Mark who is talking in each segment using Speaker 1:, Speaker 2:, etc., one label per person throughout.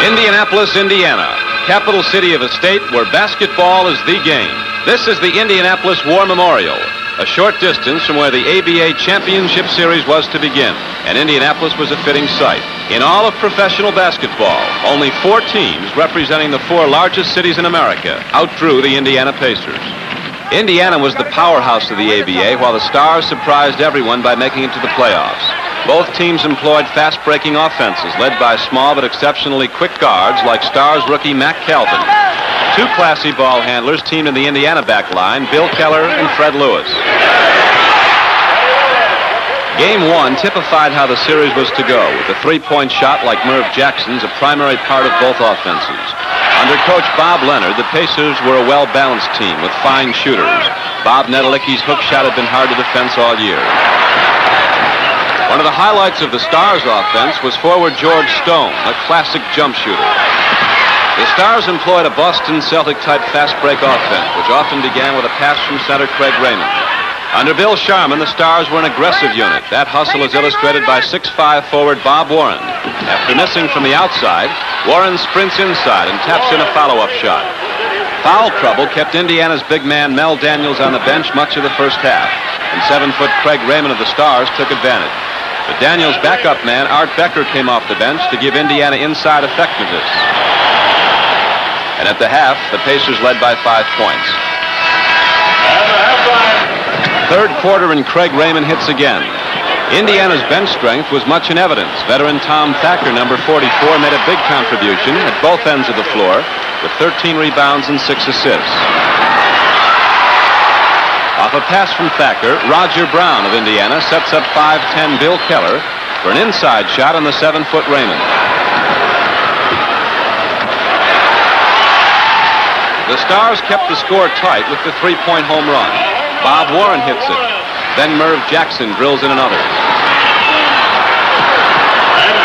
Speaker 1: Indianapolis, Indiana, capital city of a state where basketball is the game. This is the Indianapolis War Memorial, a short distance from where the ABA Championship Series was to begin, and Indianapolis was a fitting site. In all of professional basketball, only 4 teams representing the 4 largest cities in America outdrew the Indiana Pacers. Indiana was the powerhouse of the ABA, while the Stars surprised everyone by making it to the playoffs. Both teams employed fast-breaking offenses led by small but exceptionally quick guards like Stars rookie Mack Calvin. 2 classy ball handlers teamed in the Indiana back line, Bill Keller and Fred Lewis. Game 1 typified how the series was to go, with a 3-point shot like Merv Jackson's a primary part of both offenses. Under coach Bob Leonard, the Pacers were a well-balanced team with fine shooters. Bob Nedelicki's hook shot had been hard to defense all year. One of the highlights of the Stars' offense was forward George Stone, a classic jump shooter. The Stars employed a Boston Celtic-type fast-break offense, which often began with a pass from center Craig Raymond. Under Bill Sharman, the Stars were an aggressive unit. That hustle is illustrated by 6'5" forward Bob Warren. After missing from the outside, Warren sprints inside and taps in a follow-up shot. Foul trouble kept Indiana's big man Mel Daniels on the bench much of the first half, and 7-foot Craig Raymond of the Stars took advantage. But Daniels' backup man, Art Becker, came off the bench to give Indiana inside effectiveness. And at the half, the Pacers led by 5 points. Third quarter and Craig Raymond hits again. Indiana's bench strength was much in evidence. Veteran Tom Thacker, number 44, made a big contribution at both ends of the floor with 13 rebounds and 6 assists. Off a pass from Thacker, Roger Brown of Indiana sets up 5'10" Bill Keller for an inside shot on the 7-foot Raymond. The Stars kept the score tight with the 3-point home run. Bob Warren hits it. Then Merv Jackson drills in another.
Speaker 2: And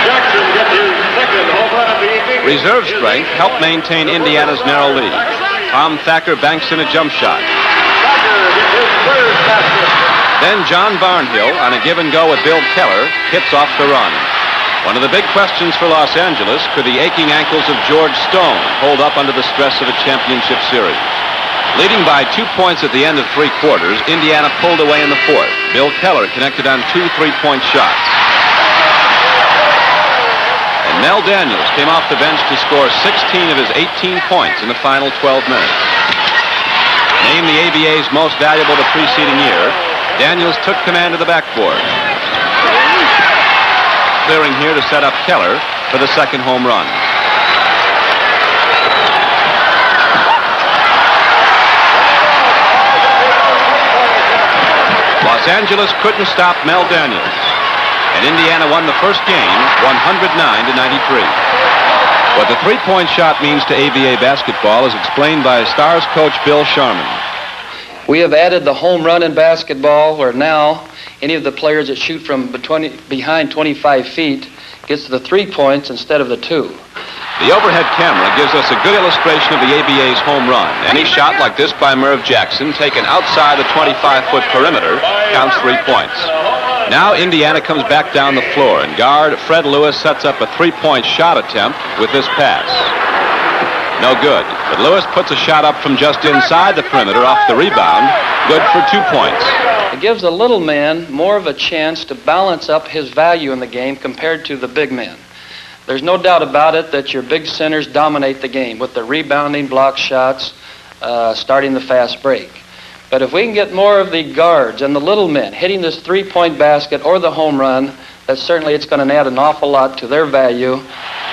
Speaker 2: Jackson gets his second home run of the evening.
Speaker 1: Reserve strength helped maintain Indiana's narrow lead. Tom Thacker banks in a jump shot. Then John Barnhill, on a give and go with Bill Keller, hits off the run. One of the big questions for Los Angeles, could the aching ankles of George Stone hold up under the stress of a championship series? Leading by 2 points at the end of 3 quarters, Indiana pulled away in the 4th. Bill Keller connected on 2 3-point shots. And Mel Daniels came off the bench to score 16 of his 18 points in the final 12 minutes. Named the ABA's most valuable the preceding year, Daniels took command of the backboard. Clearing here to set up Keller for the second home run. Los Angeles couldn't stop Mel Daniels, and Indiana won the first game 109-93. What the 3-point shot means to ABA basketball is explained by Stars coach Bill Sharman.
Speaker 3: We have added the home run in basketball, where now any of the players that shoot from behind 25 feet gets to the 3 points instead of the 2.
Speaker 1: The overhead camera gives us a good illustration of the ABA's home run. Any shot like this by Merv Jackson, taken outside the 25-foot perimeter, counts 3 points. Now Indiana comes back down the floor, and guard Fred Lewis sets up a 3-point shot attempt with this pass. No good, but Lewis puts a shot up from just inside the perimeter off the rebound, good for 2 points.
Speaker 3: It gives the little man more of a chance to balance up his value in the game compared to the big man. There's no doubt about it that your big centers dominate the game with the rebounding, block shots, starting the fast break. But if we can get more of the guards and the little men hitting this 3-point basket or the home run, that certainly it's going to add an awful lot to their value.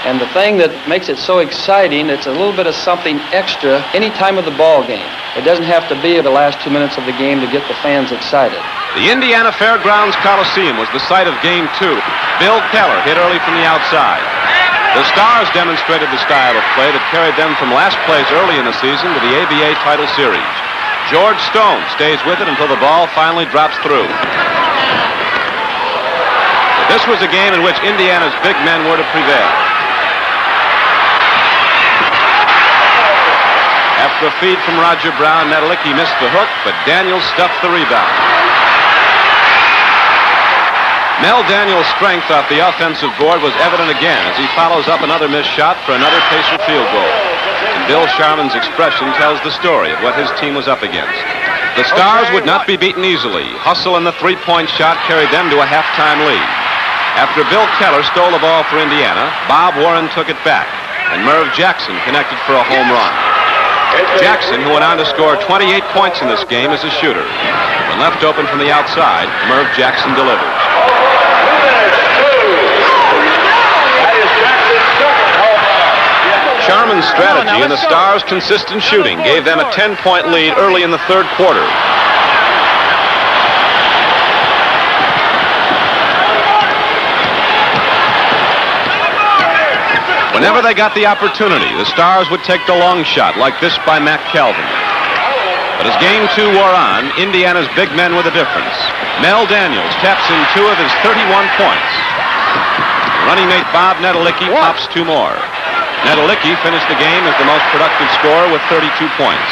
Speaker 3: And the thing that makes it so exciting, it's a little bit of something extra any time of the ball game. It doesn't have to be the last 2 minutes of the game to get the fans excited.
Speaker 1: The Indiana Fairgrounds Coliseum was the site of Game 2. Bill Keller hit early from the outside. The Stars demonstrated the style of play that carried them from last place early in the season to the ABA title series. George Stone stays with it until the ball finally drops through. This was a game in which Indiana's big men were to prevail. After a feed from Roger Brown, Nedelicki missed the hook, but Daniels stuffed the rebound. Mel Daniels' strength off the offensive board was evident again as he follows up another missed shot for another Pacer field goal. And Bill Sharman's expression tells the story of what his team was up against. The Stars would not be beaten easily. Hustle and the three-point shot carried them to a halftime lead. After Bill Keller stole the ball for Indiana, Bob Warren took it back, and Merv Jackson connected for a home run. Jackson, who went on to score 28 points in this game, is a shooter. When left open from the outside, Merv Jackson delivers. Sharman's strategy and the Stars' consistent shooting gave them a 10-point lead early in the third quarter. Whenever they got the opportunity, the Stars would take the long shot like this by Mac Calvin. But as game 2 wore on, Indiana's big men were the difference. Mel Daniels taps in 2 of his 31 points. Running mate Bob Nedelicki pops 2 more. Nedelicki finished the game as the most productive scorer with 32 points.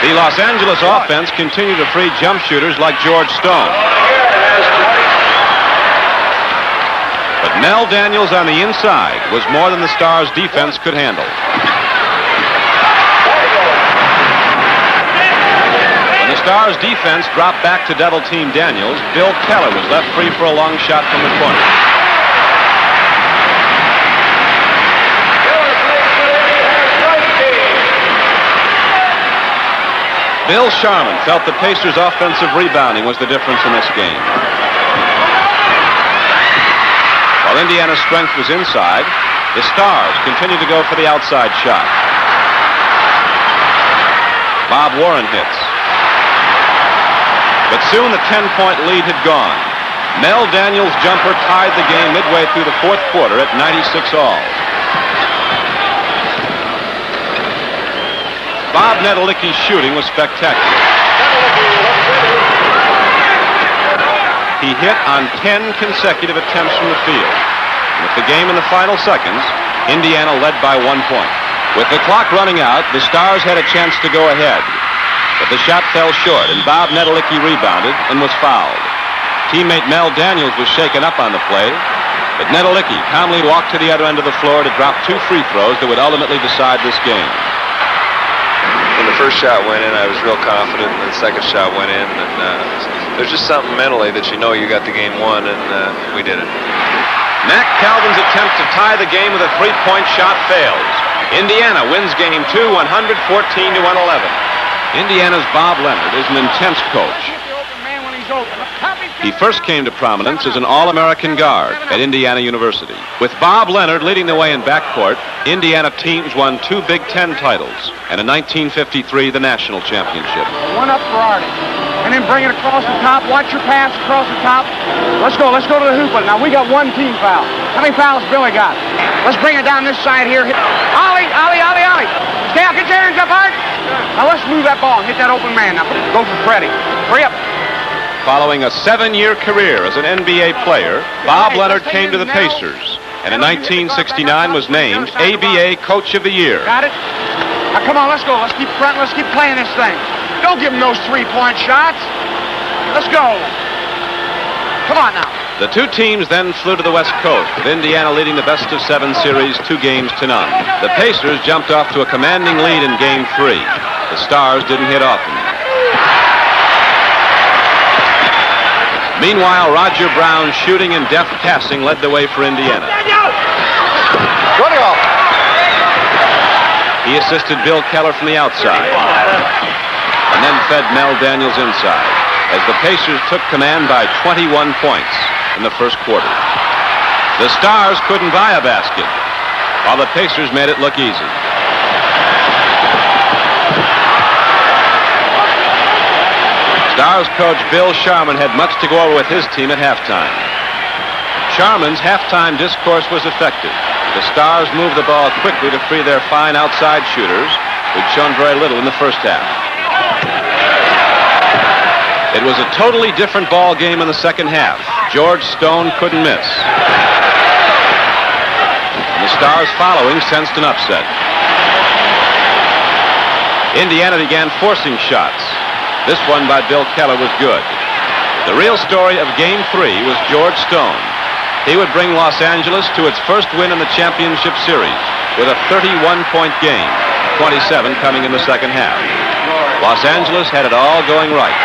Speaker 1: The Los Angeles offense continued to free jump shooters like George Stone. But Mel Daniels on the inside was more than the Stars' defense could handle. When the Stars' defense dropped back to double-team Daniels, Bill Keller was left free for a long shot from the corner. Bill Sharman felt the Pacers' offensive rebounding was the difference in this game. While Indiana's strength was inside, the Stars continued to go for the outside shot. Bob Warren hits. But soon the 10-point lead had gone. Mel Daniels' jumper tied the game midway through the fourth quarter at 96 all. Bob Nedelicki's shooting was spectacular. He hit on 10 consecutive attempts from the field. And with the game in the final seconds, Indiana led by 1 point. With the clock running out, the Stars had a chance to go ahead. But the shot fell short, and Bob Nedelicki rebounded and was fouled. Teammate Mel Daniels was shaken up on the play, but Nedelicki calmly walked to the other end of the floor to drop 2 free throws that would ultimately decide this game.
Speaker 4: When the first shot went in, I was real confident, and the second shot went in, and there's just something mentally that you know you got the game won, and we did it.
Speaker 1: Mac Calvin's attempt to tie the game with a three-point shot fails. Indiana wins game 2, 114-111. Indiana's Bob Leonard is an intense coach. He first came to prominence as an All-American guard at Indiana University. With Bob Leonard leading the way in backcourt, Indiana teams won 2 Big Ten titles, and in 1953, the national championship.
Speaker 5: One up for Artie. And then bring it across the top. Watch your pass across the top. Let's go to the hoop. Now, we got 1 team foul. How many fouls Billy got? Let's bring it down this side here. Ollie. Stay up. Get your hands up, Art. Now, let's move that ball and hit that open man. Now, go for Freddie. Hurry up.
Speaker 1: Following a 7-year career as an NBA player, Bob Leonard came to the Pacers, and in 1969 was named ABA Coach of the Year.
Speaker 5: Got it? Now, come on, let's go. Let's keep fronting. Let's keep playing this thing. Don't give them those 3-point shots. Let's go. Come on now.
Speaker 1: The 2 teams then flew to the West Coast, with Indiana leading the best-of-7 series 2 games to none. The Pacers jumped off to a commanding lead in Game 3. The Stars didn't hit often. Meanwhile, Roger Brown's shooting and deft passing led the way for Indiana. He assisted Bill Keller from the outside, and then fed Mel Daniels inside, as the Pacers took command by 21 points in the first quarter. The Stars couldn't buy a basket, while the Pacers made it look easy. Stars coach Bill Sharman had much to go over with his team at halftime. Sharman's halftime discourse was effective. The Stars moved the ball quickly to free their fine outside shooters, who'd shown very little in the first half. It was a totally different ball game in the second half. George Stone couldn't miss. And the Stars following sensed an upset. Indiana began forcing shots. This one by Bill Keller was good. The real story of Game 3 was George Stone. He would bring Los Angeles to its first win in the championship series with a 31-point game, 27 coming in the second half. Los Angeles had it all going right.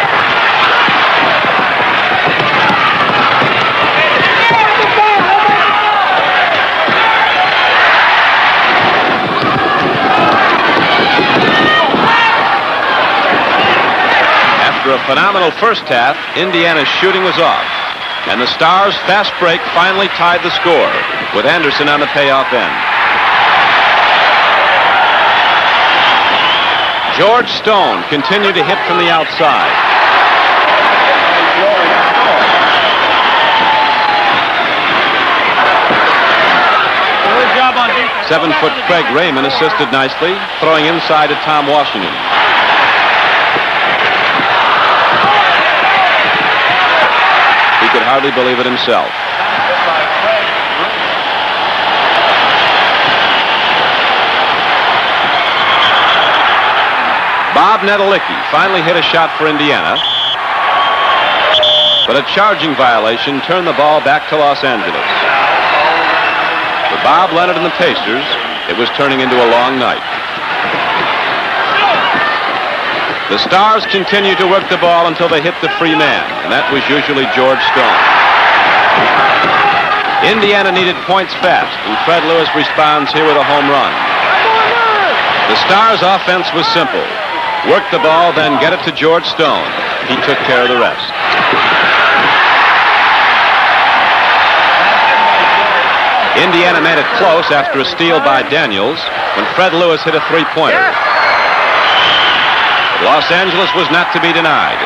Speaker 1: After a phenomenal first half, Indiana's shooting was off, and the Stars' fast break finally tied the score, with Anderson on the payoff end. George Stone continued to hit from the outside.
Speaker 5: Good job on defense.
Speaker 1: 7-foot Craig Raymond assisted nicely, throwing inside to Tom Washington. He could hardly believe it himself. Bob Nedelicki finally hit a shot for Indiana, but a charging violation turned the ball back to Los Angeles. For Bob Leonard and the Pacers, it was turning into a long night. The Stars continued to work the ball until they hit the free man, and that was usually George Stone. Indiana needed points fast, and Fred Lewis responds here with a home run. The Stars' offense was simple. Work the ball, then get it to George Stone. He took care of the rest. Indiana made it close after a steal by Daniels when Fred Lewis hit a three-pointer. But Los Angeles was not to be denied,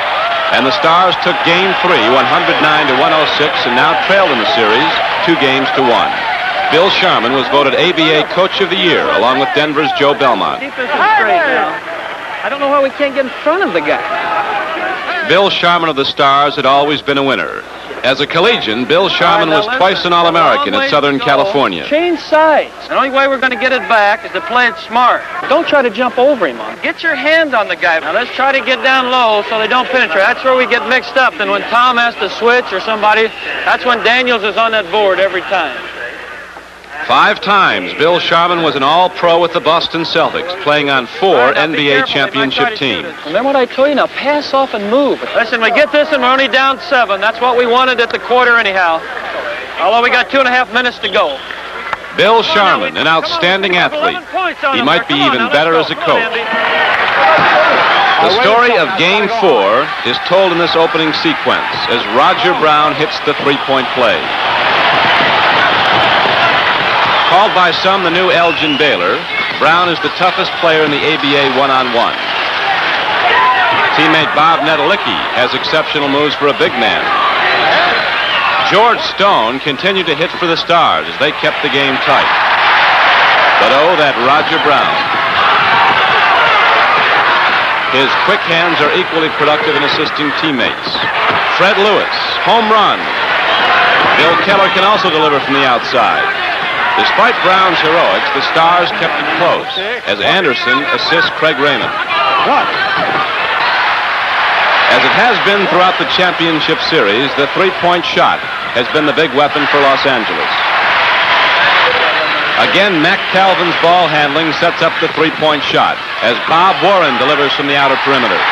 Speaker 1: and the Stars took Game 3, 109-106, and now trailed in the series 2-1. Bill Sharman was voted ABA Coach of the Year, along with Denver's Joe Belmont.
Speaker 5: Defense is great now. I don't know why we can't get in front of the guy.
Speaker 1: Bill Sharman of the Stars had always been a winner. As a collegian, Bill Sharman was twice an All-American at Southern California.
Speaker 5: Change sides. The only way we're going to get it back is to play it smart. Don't try to jump over him. Get your hand on the guy. Now let's try to get down low so they don't penetrate. That's where we get mixed up. Then when Tom has to switch or somebody, that's when Daniels is on that board every time.
Speaker 1: 5 times, Bill Sharman was an All-Pro with the Boston Celtics, playing on 4 NBA championship teams.
Speaker 3: Remember what I told you? Now pass off and move.
Speaker 5: Listen, we get this and we're only down 7. That's what we wanted at the quarter anyhow. Although we got 2.5 minutes to go.
Speaker 1: Bill Sharman, an outstanding athlete. He might be even better as a coach. The story of Game 4 is told in this opening sequence as Roger Brown hits the three-point play. Called by some the new Elgin Baylor, Brown is the toughest player in the ABA one-on-one. Teammate Bob Nedelicki has exceptional moves for a big man. George Stone continued to hit for the Stars as they kept the game tight. But oh, that Roger Brown. His quick hands are equally productive in assisting teammates. Fred Lewis, home run. Bill Keller can also deliver from the outside. Despite Brown's heroics, the Stars kept it close as Anderson assists Craig Raymond. As it has been throughout the championship series, the three-point shot has been the big weapon for Los Angeles. Again, Mac Calvin's ball handling sets up the three-point shot as Bob Warren delivers from the outer perimeter.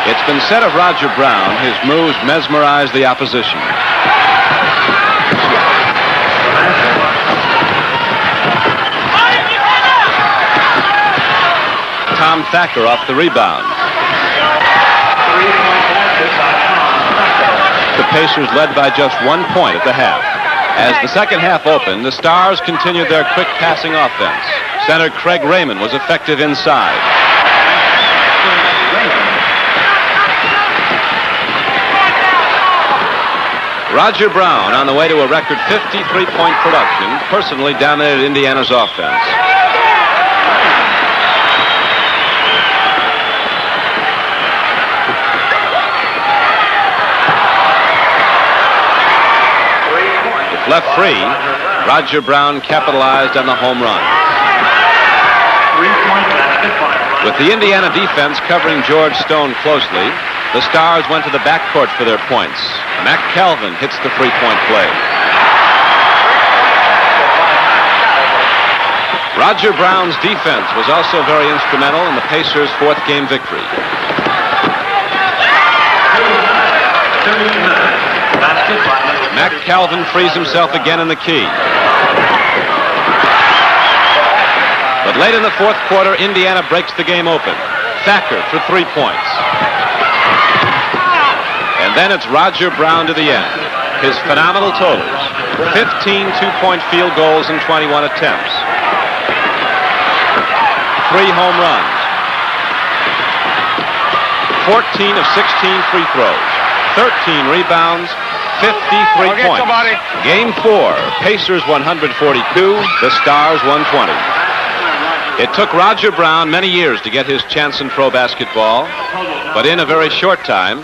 Speaker 1: It's been said of Roger Brown, his moves mesmerize the opposition. Tom Thacker off the rebound. The Pacers led by just 1 point at the half. As the second half opened, the Stars continued their quick passing offense. Center Craig Raymond was effective inside. Roger Brown, on the way to a record 53-point production, personally dominated Indiana's offense. Left free, Roger Brown capitalized on the home run.
Speaker 2: 3-point basket by
Speaker 1: With the Indiana defense covering George Stone closely, the Stars went to the backcourt for their points. Mac Calvin hits the three-point play. Roger Brown's defense was also very instrumental in the Pacers' fourth game victory. Mac Calvin frees himself again in the key. But late in the fourth quarter, Indiana breaks the game open. Thacker for 3 points. And then it's Roger Brown to the end. His phenomenal totals: 15 two-point field goals in 21 attempts. 3 home runs. 14 of 16 free throws. 13 rebounds. 53 points.
Speaker 5: Somebody.
Speaker 1: Game 4, Pacers 142, the Stars 120. It took Roger Brown many years to get his chance in pro basketball, but in a very short time,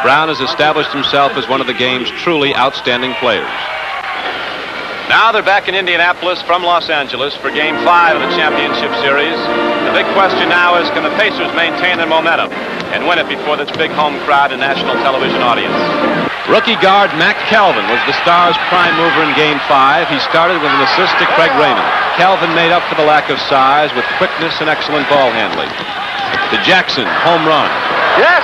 Speaker 1: Brown has established himself as one of the game's truly outstanding players. Now they're back in Indianapolis from Los Angeles for Game 5 of the championship series. The big question now is, can the Pacers maintain their momentum and win it before this big home crowd and national television audience? Rookie guard Mac Calvin was the Stars' prime mover in Game 5. He started with an assist to Craig Raymond. Calvin made up for the lack of size with quickness and excellent ball handling. To Jackson, home run.
Speaker 5: Yes.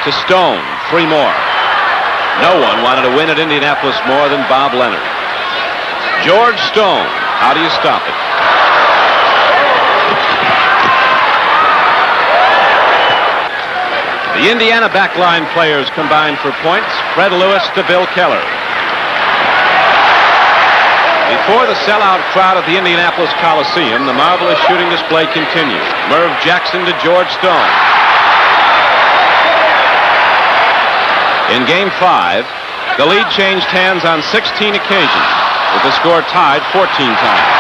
Speaker 1: To Stone, 3 more. No one wanted to win at Indianapolis more than Bob Leonard. George Stone, how do you stop it? The Indiana backline players combined for points. Fred Lewis to Bill Keller. Before the sellout crowd at the Indianapolis Coliseum, the marvelous shooting display continued. Merv Jackson to George Stone. In Game 5, the lead changed hands on 16 occasions, with the score tied 14 times.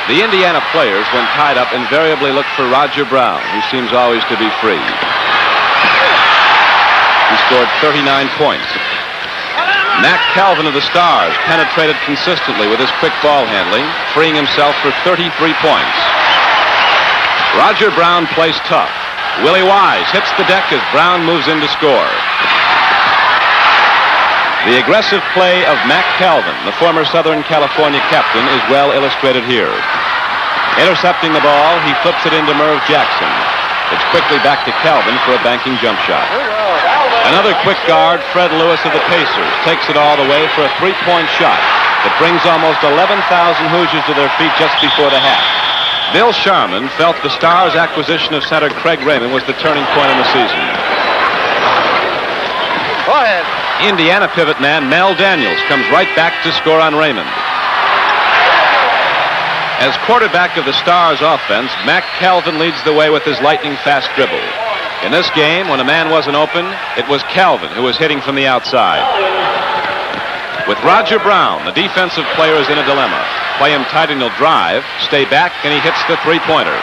Speaker 1: The Indiana players, when tied up, invariably look for Roger Brown, who seems always to be free. He scored 39 points. Mac Calvin of the Stars penetrated consistently with his quick ball handling, freeing himself for 33 points. Roger Brown plays tough. Willie Wise hits the deck as Brown moves in to score. The aggressive play of Mac Calvin, the former Southern California captain, is well illustrated here. Intercepting the ball, he flips it into Merv Jackson. It's quickly back to Calvin for a banking jump shot. Another quick guard, Fred Lewis of the Pacers, takes it all the way for a 3-point shot that brings almost 11,000 Hoosiers to their feet just before the half. Bill Sharman felt the Stars' acquisition of center Craig Raymond was the turning point in the season.
Speaker 5: Go ahead.
Speaker 1: Indiana pivot man Mel Daniels comes right back to score on Raymond. As quarterback of the Stars' offense, Mac Calvin leads the way with his lightning-fast dribble. In this game, when a man wasn't open, it was Calvin who was hitting from the outside. With Roger Brown, the defensive player is in a dilemma. Play him tight and he'll drive, stay back, and he hits the three-pointer.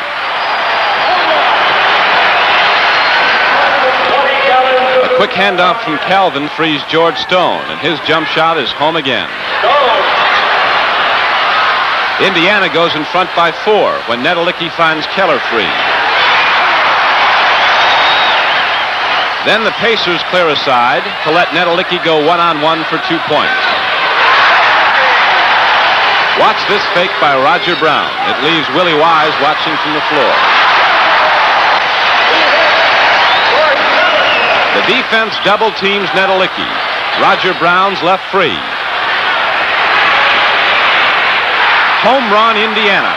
Speaker 1: A quick handoff from Calvin frees George Stone, and his jump shot is home again. Indiana goes in front by 4 when Nedelicki finds Keller free. Then the Pacers clear aside to let Nedelicki go one-on-one for 2 points. Watch this fake by Roger Brown. It leaves Willie Wise watching from the floor. The defense double teams Nedelicki. Roger Brown's left free. Home run, Indiana.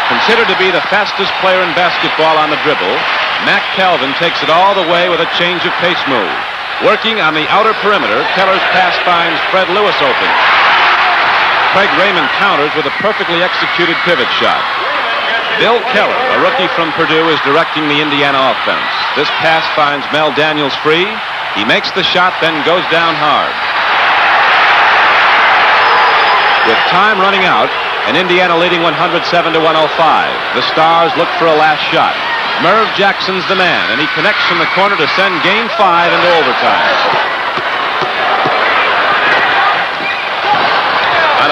Speaker 1: Considered to be the fastest player in basketball on the dribble, Mac Calvin takes it all the way with a change of pace move. Working on the outer perimeter, Keller's pass finds Fred Lewis open. Craig Raymond counters with a perfectly executed pivot shot. Bill Keller, a rookie from Purdue, is directing the Indiana offense. This pass finds Mel Daniels free. He makes the shot, then goes down hard. With time running out, and Indiana leading 107-105, the Stars look for a last shot. Merv Jackson's the man, and he connects from the corner to send Game 5 into overtime.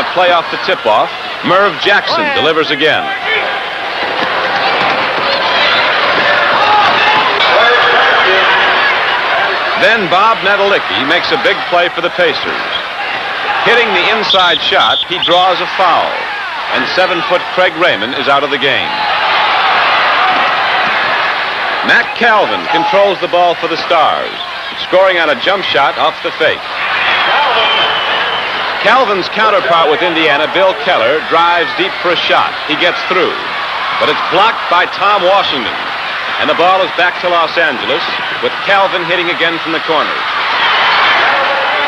Speaker 1: to play off the tip-off. Merv Jackson delivers again. Then Bob Nedelicki makes a big play for the Pacers. Hitting the inside shot, he draws a foul. And 7-foot Craig Raymond is out of the game. Matt Calvin controls the ball for the Stars, scoring on a jump shot off the fake. Calvin's counterpart with Indiana, Bill Keller, drives deep for a shot. He gets through, but it's blocked by Tom Washington. And the ball is back to Los Angeles, with Calvin hitting again from the corners.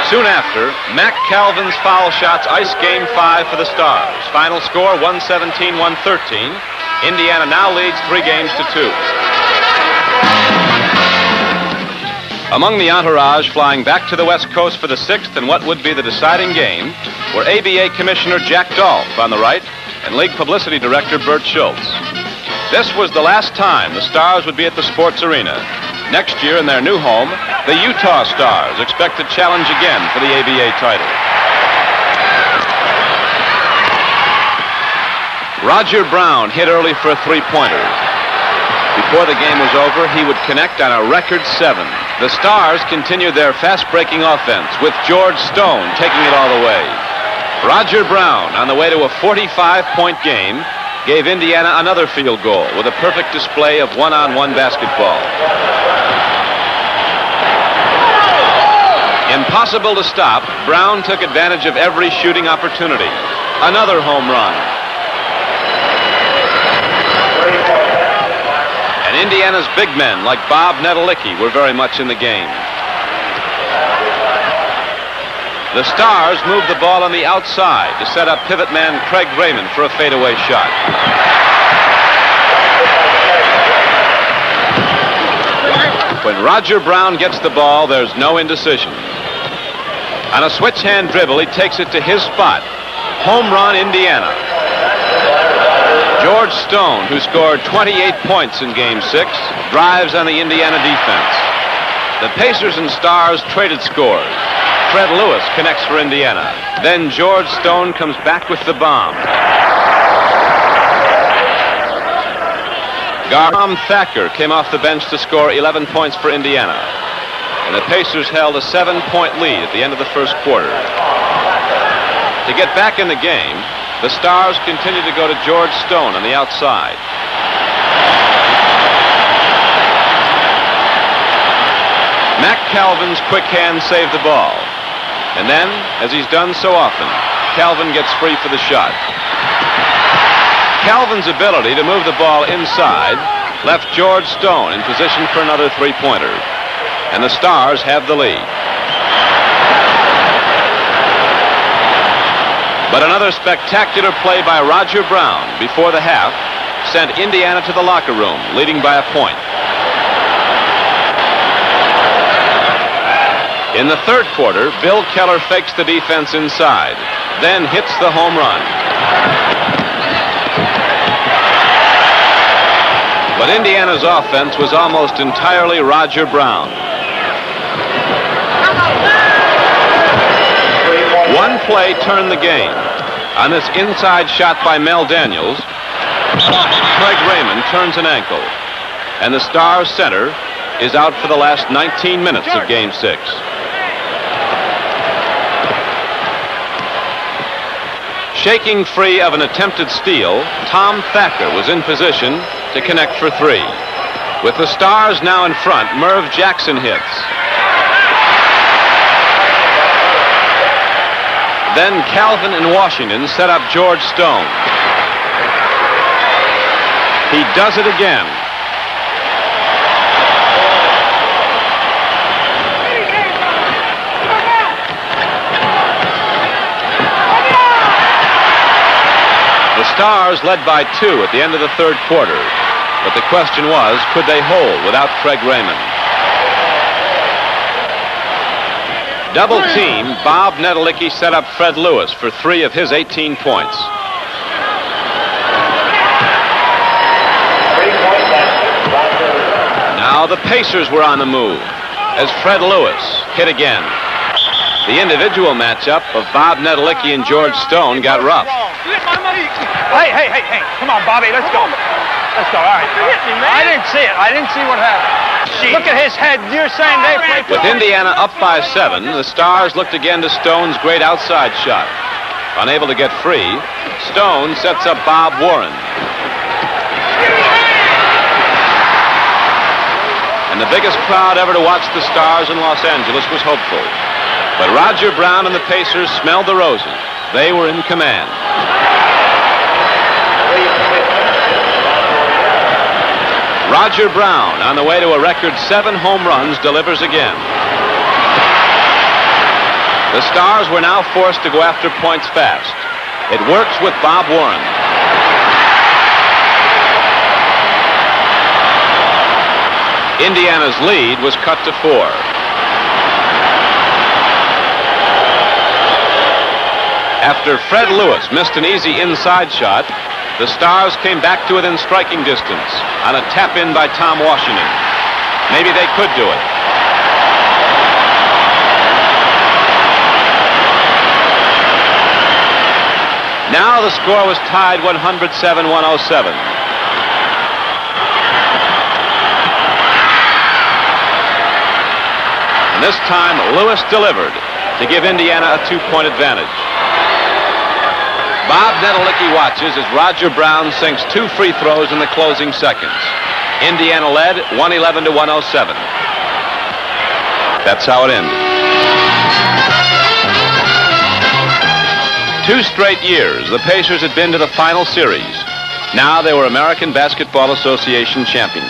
Speaker 1: Soon after, Mac Calvin's foul shots ice Game 5 for the Stars. Final score, 117-113. Indiana now leads 3-2. Among the entourage flying back to the West Coast for the 6th and what would be the deciding game were ABA Commissioner Jack Dolph on the right and League Publicity Director Bert Schultz. This was the last time the Stars would be at the sports arena. Next year in their new home, the Utah Stars expect to challenge again for the ABA title. Roger Brown hit early for a three-pointer. Before the game was over, he would connect on a record 7. The Stars continued their fast-breaking offense with George Stone taking it all the way. Roger Brown, on the way to a 45-point game, gave Indiana another field goal with a perfect display of one-on-one basketball. Impossible to stop, Brown took advantage of every shooting opportunity. Another home run. And Indiana's big men like Bob Nedelicki were very much in the game. The Stars moved the ball on the outside to set up pivot man Craig Raymond for a fadeaway shot. When Roger Brown gets the ball, there's no indecision. On a switch hand dribble, he takes it to his spot. Home run, Indiana. George Stone, who scored 28 points in Game 6, drives on the Indiana defense. The Pacers and Stars traded scores. Fred Lewis connects for Indiana. Then George Stone comes back with the bomb. Tom Thacker came off the bench to score 11 points for Indiana. And the Pacers held a 7-point lead at the end of the first quarter. To get back in the game, the Stars continued to go to George Stone on the outside. Mac Calvin's quick hand saved the ball. And then, as he's done so often, Calvin gets free for the shot. Calvin's ability to move the ball inside left George Stone in position for another three-pointer. And the Stars have the lead. But another spectacular play by Roger Brown before the half sent Indiana to the locker room, leading by a point. In the third quarter, Bill Keller fakes the defense inside, then hits the home run. But Indiana's offense was almost entirely Roger Brown. One play turned the game. On this inside shot by Mel Daniels, Craig Raymond turns an ankle, and the Stars center is out for the last 19 minutes of Game 6. Shaking free of an attempted steal, Tom Thacker was in position to connect for three. With the Stars now in front, Merv Jackson hits. Then Calvin and Washington set up George Stone. He does it again. The Stars led by 2 at the end of the third quarter. But the question was, could they hold without Craig Raymond? Double team, Bob Nedelicki set up Fred Lewis for 3 of his 18 points. Now the Pacers were on the move as Fred Lewis hit again. The individual matchup of Bob Nedelicki and George Stone got rough.
Speaker 5: Hey. Come on, Bobby. Let's go. Let's go. All right. You hit me, man. I didn't see it. I didn't see what happened. Look at his head. You're saying they played.
Speaker 1: With Indiana up by 7, the Stars looked again to Stone's great outside shot. Unable to get free, Stone sets up Bob Warren. And the biggest crowd ever to watch the Stars in Los Angeles was hopeful. But Roger Brown and the Pacers smelled the roses. They were in command. Roger Brown, on the way to a record 7 home runs, delivers again. The Stars were now forced to go after points fast. It works with Bob Warren. Indiana's lead was cut to 4. After Fred Lewis missed an easy inside shot, the Stars came back to within striking distance on a tap-in by Tom Washington. Maybe they could do it. Now the score was tied 107-107. And this time, Lewis delivered to give Indiana a 2-point advantage. Bob Nedelicki watches as Roger Brown sinks 2 free throws in the closing seconds. Indiana led 111-107. That's how it ended. 2 straight years, the Pacers had been to the final series. Now they were American Basketball Association champions.